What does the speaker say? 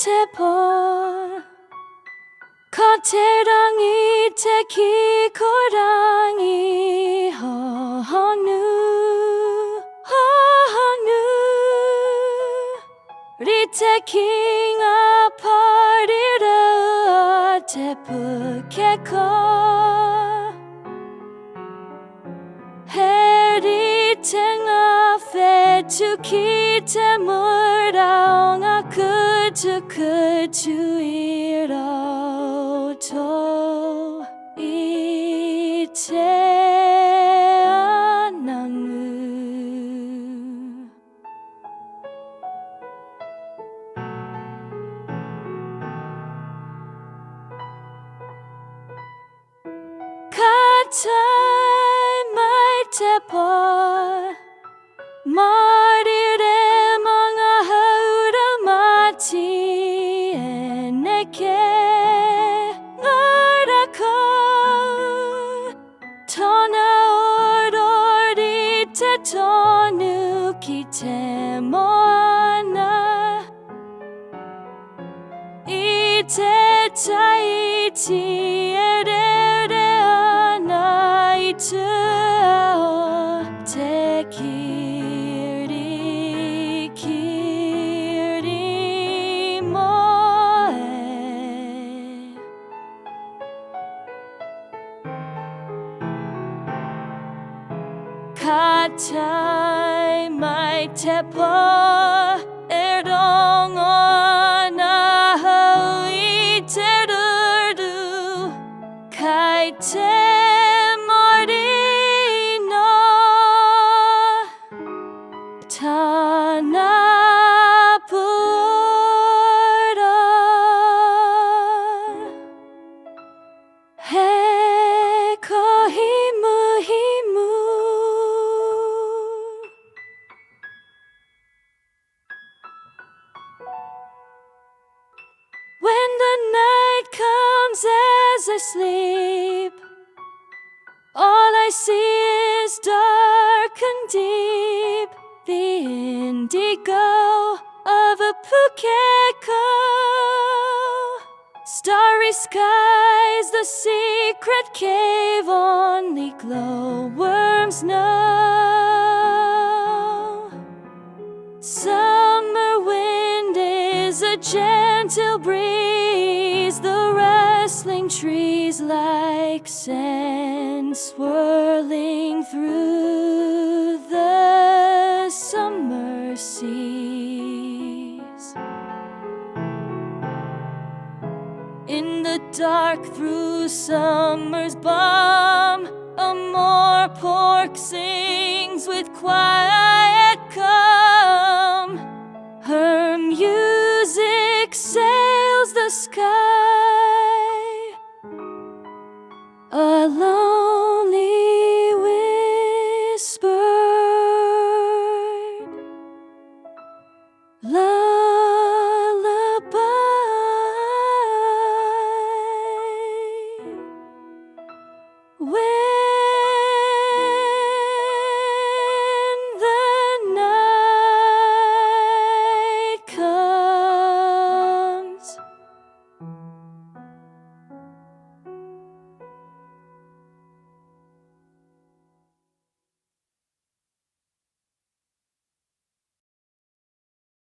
te po, ka te rangi te ki korangi honu, honu. Ri te kinga parira te pukeko. Heri te ngā whetu ki te mura o ngā kutu I roto I te anangu. Ka tai mai te po, marire mga haura mati e neke ngara ko. Tona orori te tonu ki te moana I te taiti e rere ana I te ao te kiri moe. Ka tai mai te po e rongo ana hau I te ruru kai te morino tana pura he kohimu himu. When the night comes as I sleep, all I see is dark and deep, the indigo of a pukeko. Starry skies, the secret cave, only glowworms know. Summer wind is a gentle breeze, the rustling trees like sand swirling through the summer seas. In the dark through summer's balm, a moor pork sings with quiet